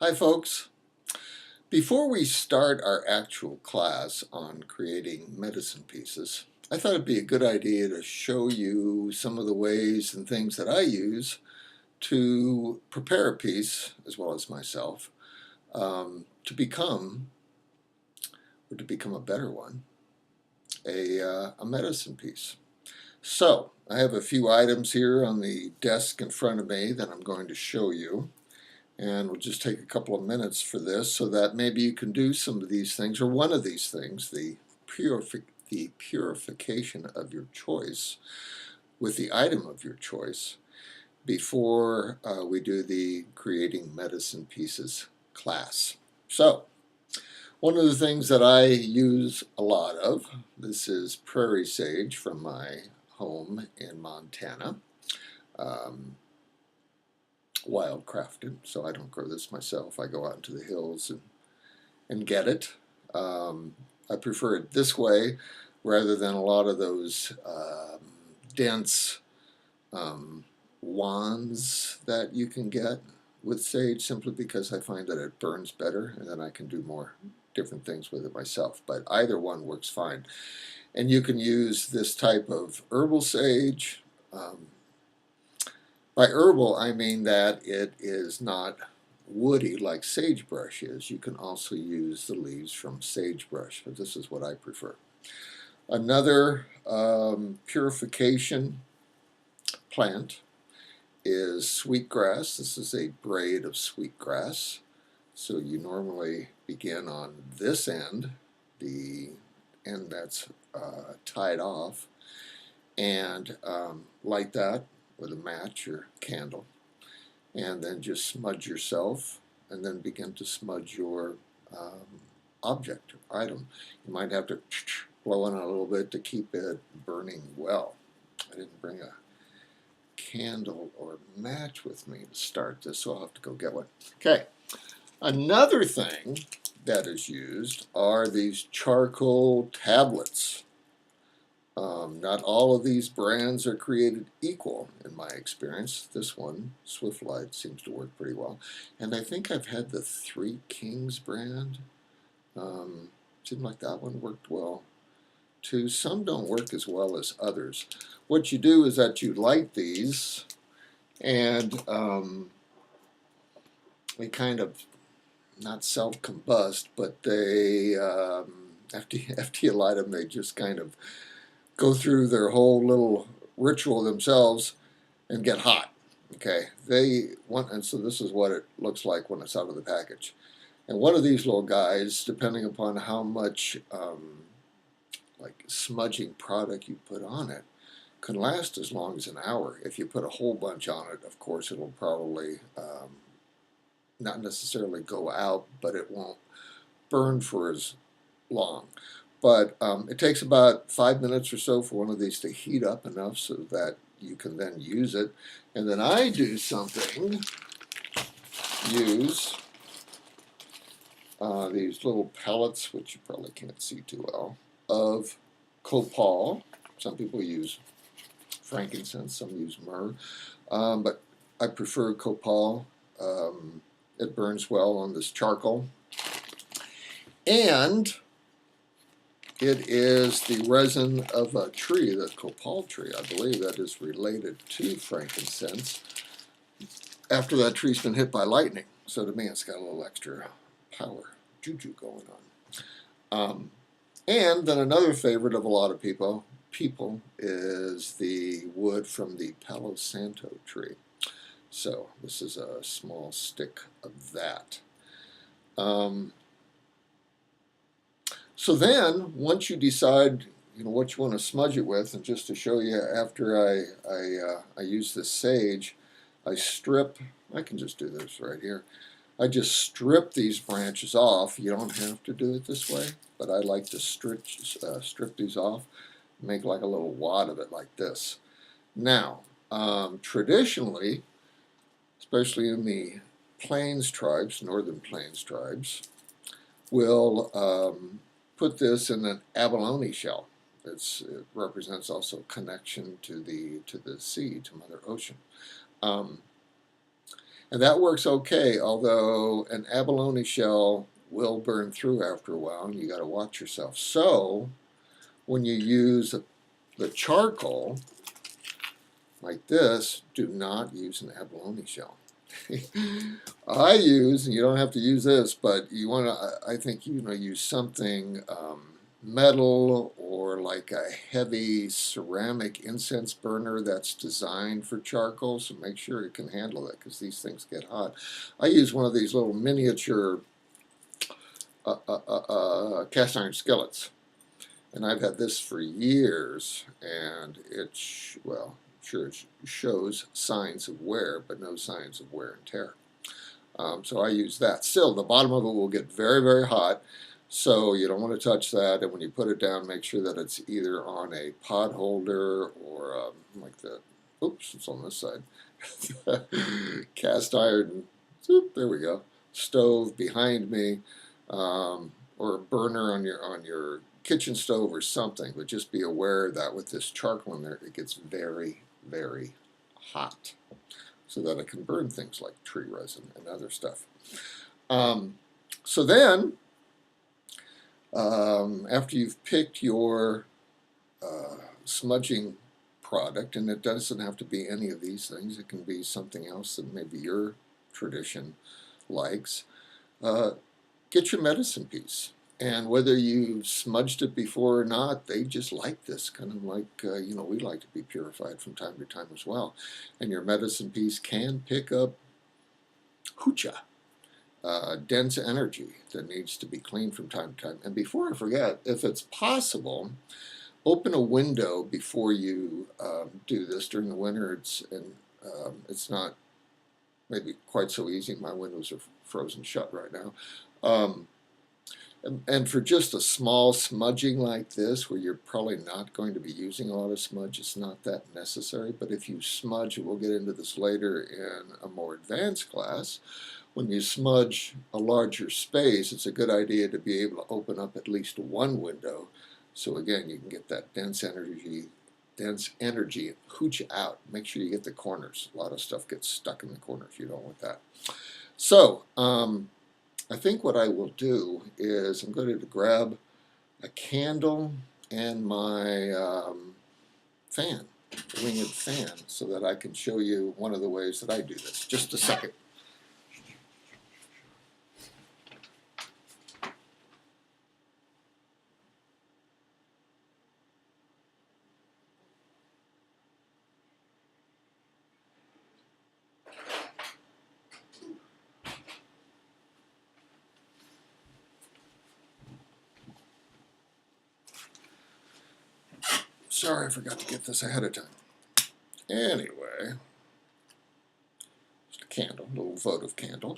Hi folks. Before we start our actual class on creating medicine pieces, I thought it'd be a good idea to show you some of the ways and things that I use to prepare a piece, as well as myself, to become a better one, a medicine piece. So, I have a few items here on the desk in front of me that I'm going to show you. And we'll just take a couple of minutes for this so that maybe you can do some of these things or one of these things, the purification of your choice with the item of your choice before we do the creating medicine pieces class. So, one of the things that I use a lot of, this is prairie sage from my home in Montana. Um, Wildcrafted, so I don't grow this myself. I go out into the hills and get it. I prefer it this way rather than a lot of those dense wands that you can get with sage, simply because I find that it burns better and then I can do more different things with it myself. But either one works fine. And you can use this type of herbal sage. By herbal, I mean that it is not woody like sagebrush is. You can also use the leaves from sagebrush, but this is what I prefer. Another purification plant is sweetgrass. This is a braid of sweetgrass. So you normally begin on this end, the end that's tied off, and light that with a match or candle, and then just smudge yourself, and then begin to smudge your object or item. You might have to blow on it a little bit to keep it burning well. I didn't bring a candle or match with me to start this, so I'll have to go get one. Okay, another thing that is used are these charcoal tablets. Not all of these brands are created equal, in my experience. This one, Swiftlight, seems to work pretty well. And I think I've had the Three Kings brand. Seemed like that one worked well too. Some don't work as well as others. What you do is that you light these, and they kind of, not self-combust, but they, after you light them, they just kind of go through their whole little ritual themselves and get hot. Okay, and so this is what it looks like when it's out of the package. And one of these little guys, depending upon how much like smudging product you put on it, can last as long as an hour. If you put a whole bunch on it, of course, it'll probably not necessarily go out, but it won't burn for as long. But it takes about 5 minutes or so for one of these to heat up enough so that you can then use it. And then I do something, use these little pellets, which you probably can't see too well, of copal. Some people use frankincense, some use myrrh, but I prefer copal. It burns well on this charcoal. And it is the resin of a tree, the copal tree, I believe, that is related to frankincense after that tree's been hit by lightning. So to me, it's got a little extra power, juju going on. And then another favorite of a lot of people is the wood from the Palo Santo tree. So this is a small stick of that. So then, once you decide, what you want to smudge it with, and just to show you, after I use this sage, I can just do this right here. I just strip these branches off. You don't have to do it this way, but I like to strip these off, make like a little wad of it like this. Now, traditionally, especially in the Plains tribes, northern Plains tribes, will put this in an abalone shell. It represents also connection to the sea, to Mother Ocean. And that works okay, although an abalone shell will burn through after a while, and you got to watch yourself. So when you use the charcoal like this, do not use an abalone shell. I use, and you don't have to use this, but you want to, I think, use something metal or like a heavy ceramic incense burner that's designed for charcoal, so make sure it can handle it because these things get hot. I use one of these little miniature cast iron skillets, and I've had this for years, and well, sure, it shows signs of wear, but no signs of wear and tear. So I use that. Still, the bottom of it will get very, very hot, so you don't want to touch that. And when you put it down, make sure that it's either on a pot holder or like the, oops, it's on this side, cast iron, there we go, stove behind me, or a burner on your kitchen stove or something. But just be aware that with this charcoal in there, it gets very, very hot, so that it can burn things like tree resin and other stuff. So then, after you've picked your smudging product, and it doesn't have to be any of these things, it can be something else that maybe your tradition likes, get your medicine piece. And whether you smudged it before or not, they just like this, kind of like, we like to be purified from time to time as well. And your medicine piece can pick up hoocha, dense energy that needs to be cleaned from time to time. And before I forget, if it's possible, open a window before you do this during the winter. It's not maybe quite so easy. My windows are frozen shut right now. And for just a small smudging like this, where you're probably not going to be using a lot of smudge, it's not that necessary. But if you smudge, and we'll get into this later in a more advanced class, when you smudge a larger space, it's a good idea to be able to open up at least one window. So again, you can get that dense energy hooch out. Make sure you get the corners. A lot of stuff gets stuck in the corners. You don't want that. So, I think what I will do is I'm going to grab a candle and my fan, winged fan, so that I can show you one of the ways that I do this. Just a second. Sorry, I forgot to get this ahead of time. Anyway, just a candle, a little votive candle.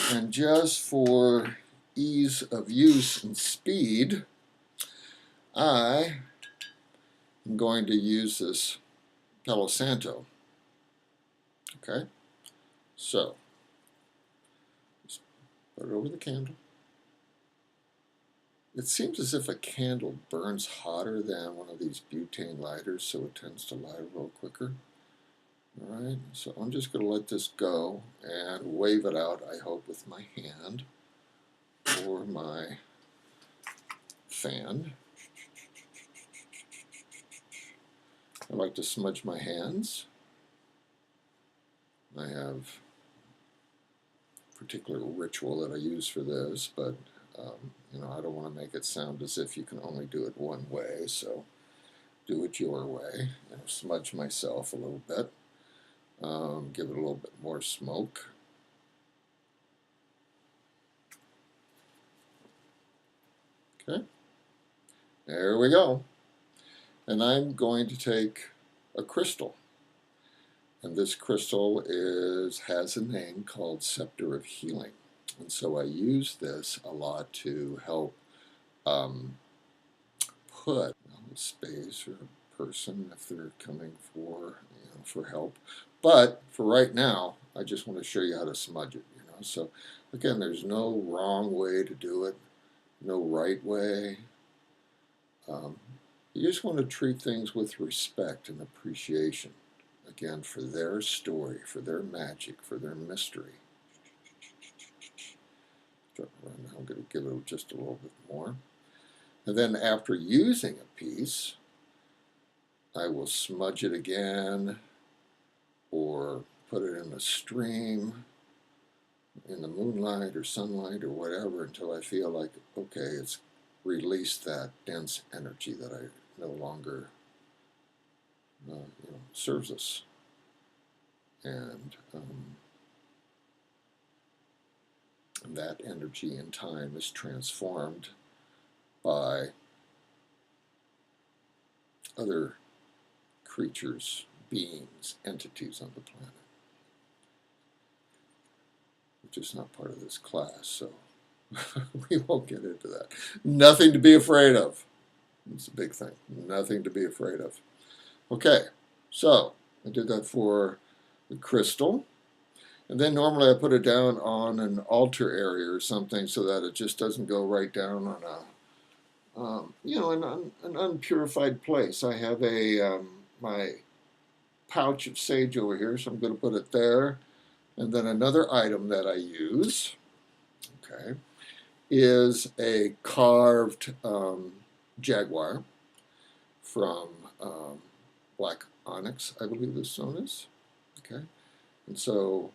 And just for ease of use and speed, I am going to use this Palo Santo. Okay, so just put it over the candle. It seems as if a candle burns hotter than one of these butane lighters, so it tends to light a little quicker. All right, so I'm just going to let this go and wave it out, I hope, with my hand or my fan. I like to smudge my hands. I have a particular ritual that I use for this, but I don't want to make it sound as if you can only do it one way, so do it your way. Smudge myself a little bit. Give it a little bit more smoke. Okay, there we go. And I'm going to take a crystal. And this crystal has a name called Scepter of Healing. And so I use this a lot to help put a space or a person if they're coming for help. But for right now, I just want to show you how to smudge it. So again, there's no wrong way to do it, no right way. You just want to treat things with respect and appreciation. again, for their story, for their magic, for their mystery. I'm going to give it just a little bit more. And then after using a piece, I will smudge it again or put it in a stream in the moonlight or sunlight or whatever until I feel like, okay, it's released that dense energy that I no longer serves us. And that energy in time is transformed by other creatures, beings, entities on the planet, which is not part of this class, so we won't get into that. Nothing to be afraid of. It's a big thing. Nothing to be afraid of. Okay, so I did that for the crystal. And then normally I put it down on an altar area or something so that it just doesn't go right down on an unpurified place. I have my pouch of sage over here, so I'm going to put it there. And then another item that I use, okay, is a carved jaguar from black onyx, I believe this stone is. Okay, and so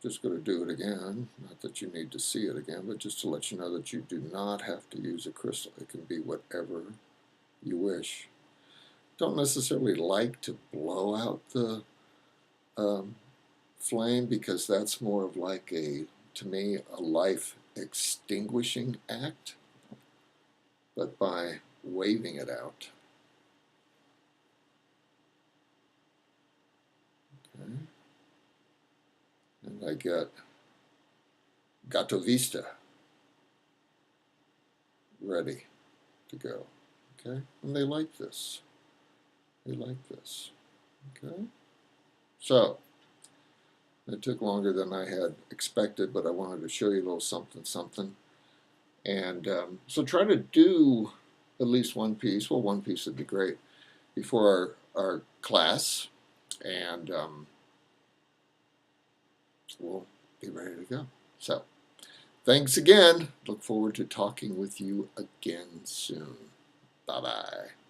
just going to do it again. Not that you need to see it again, but just to let you know that you do not have to use a crystal. It can be whatever you wish. Don't necessarily like to blow out the flame because that's more of like to me, a life extinguishing act. But by waving it out, okay, and I get Gato Vista ready to go. Okay, and they like this. They like this. Okay, so it took longer than I had expected, but I wanted to show you a little something, something. And so try to do at least one piece. Well, one piece would be great before our class, and we'll be ready to go. So thanks again. Look forward to talking with you again soon. Bye-bye.